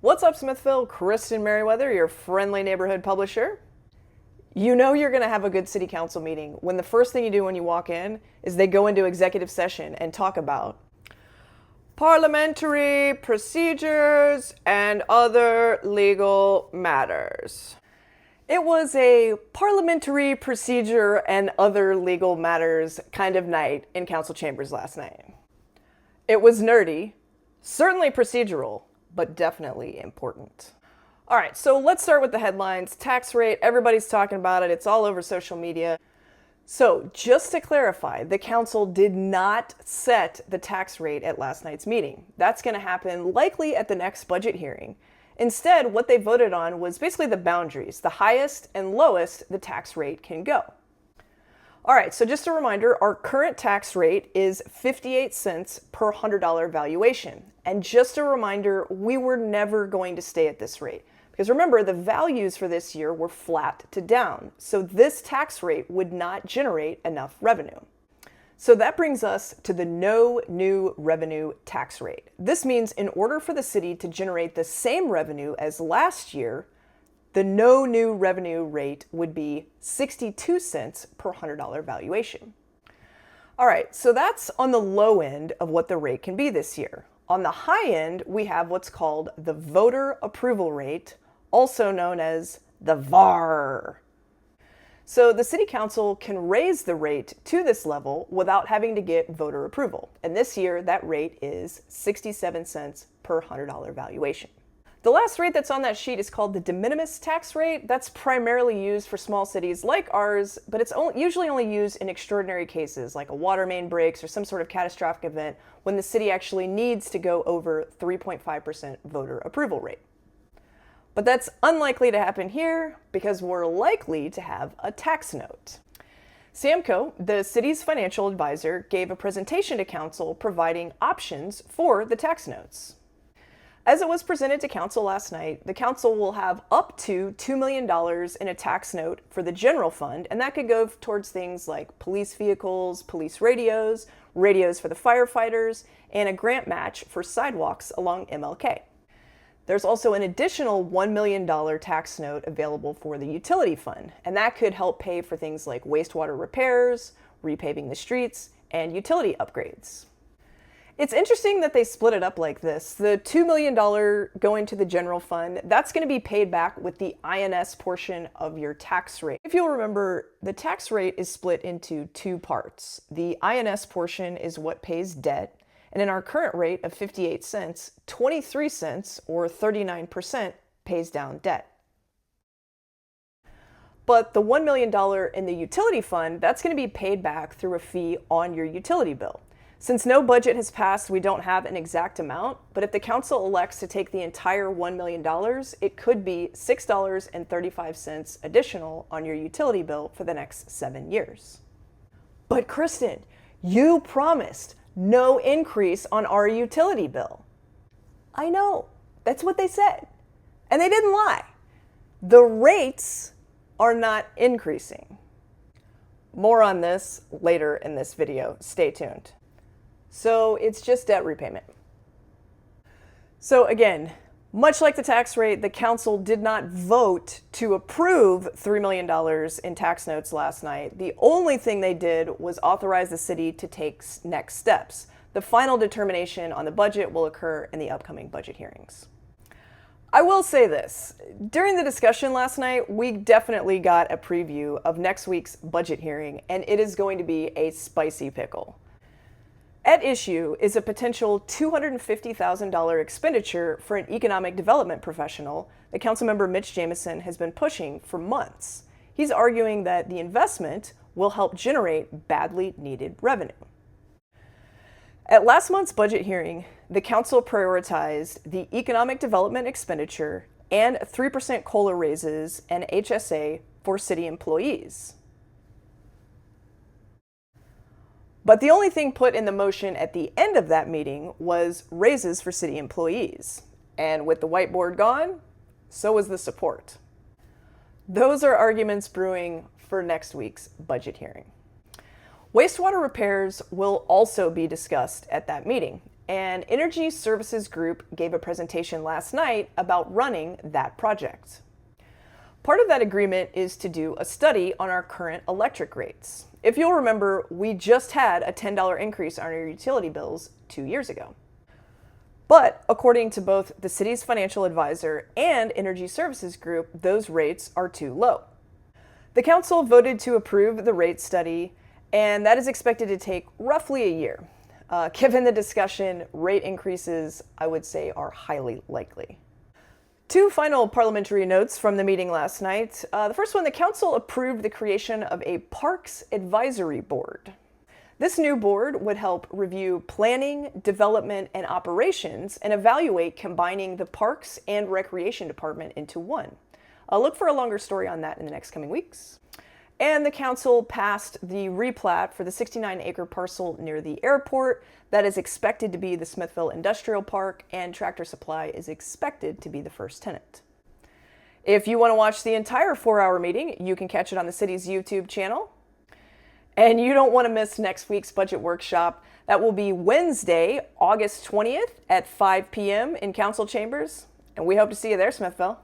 What's up, Smithville? Kristen Merriweather, your friendly neighborhood publisher. You know you're going to have a good city council meeting when the first thing you do when you walk in is they go into executive session and talk about parliamentary procedures and other legal matters. It was a parliamentary procedure and other legal matters kind of night in council chambers last night. It was nerdy, certainly procedural, but definitely important. All right, so let's start with the headlines. Tax rate, everybody's talking about it. It's all over social media. So just to clarify, the council did not set the tax rate at last night's meeting. That's going to happen likely at the next budget hearing. Instead, what they voted on was basically the boundaries, the highest and lowest the tax rate can go. All right, so just a reminder, our current tax rate is 58 cents per $100 valuation. And just a reminder, we were never going to stay at this rate. Because remember, the values for this year were flat to down. So this tax rate would not generate enough revenue. So that brings us to the no new revenue tax rate. This means in order for the city to generate the same revenue as last year, the no new revenue rate would be 62 cents per $100 valuation. All right, so that's on the low end of what the rate can be this year. On the high end, we have what's called the voter approval rate, also known as the VAR. So the city council can raise the rate to this level without having to get voter approval. And this year, that rate is 67 cents per $100 valuation. The last rate that's on that sheet is called the de minimis tax rate. That's primarily used for small cities like ours, but it's usually only used in extraordinary cases like a water main breaks or some sort of catastrophic event when the city actually needs to go over 3.5% voter approval rate. But that's unlikely to happen here because we're likely to have a tax note. Samco, the city's financial advisor, gave a presentation to council providing options for the tax notes. As it was presented to council last night, the council will have up to $2 million in a tax note for the general fund, and that could go towards things like police vehicles, police radios, radios for the firefighters, and a grant match for sidewalks along MLK. There's also an additional $1 million tax note available for the utility fund, and that could help pay for things like wastewater repairs, repaving the streets, and utility upgrades. It's interesting that they split it up like this. The $2 million going to the general fund, that's going to be paid back with the INS portion of your tax rate. If you'll remember, the tax rate is split into two parts. The INS portion is what pays debt, and in our current rate of 58 cents, 23 cents or 39% pays down debt. But the $1 million in the utility fund, that's going to be paid back through a fee on your utility bill. Since no budget has passed, we don't have an exact amount, but if the council elects to take the entire $1 million, it could be $6.35 additional on your utility bill for the next 7 years. But Kristen, you promised no increase on our utility bill. I know, that's what they said. And they didn't lie. The rates are not increasing. More on this later in this video. Stay tuned. So it's just debt repayment. So again, much like the tax rate, the council did not vote to approve $3 million in tax notes last night. The only thing they did was authorize the city to take next steps. The final determination on the budget will occur in the upcoming budget hearings. I will say this, during the discussion last night, we definitely got a preview of next week's budget hearing, and it is going to be a spicy pickle. At issue is a potential $250,000 expenditure for an economic development professional that Councilmember Mitch Jamison has been pushing for months. He's arguing that the investment will help generate badly needed revenue. At last month's budget hearing, the council prioritized the economic development expenditure and 3% COLA raises and HSA for city employees. But the only thing put in the motion at the end of that meeting was raises for city employees. And with the whiteboard gone, so was the support. Those are arguments brewing for next week's budget hearing. Wastewater repairs will also be discussed at that meeting. and Energy Services Group gave a presentation last night about running that project. Part of that agreement is to do a study on our current electric rates. If you'll remember, we just had a $10 increase on our utility bills 2 years ago. But according to both the city's financial advisor and Energy Services Group, those rates are too low. The council voted to approve the rate study, and that is expected to take roughly a year. Given the discussion, rate increases, I would say, are highly likely. Two final parliamentary notes from the meeting last night. The first one, the council approved the creation of a Parks Advisory Board. This new board would help review planning, development, and operations and evaluate combining the Parks and Recreation Department into one. Look for a longer story on that in the next coming weeks. And the council passed the replat for the 69-acre parcel near the airport that is expected to be the Smithville Industrial Park, and Tractor Supply is expected to be the first tenant. If you want to watch the entire 4-hour meeting, you can catch it on the city's YouTube channel. And you don't want to miss next week's budget workshop. That will be Wednesday, August 20th at 5 p.m. in council chambers. And we hope to see you there, Smithville.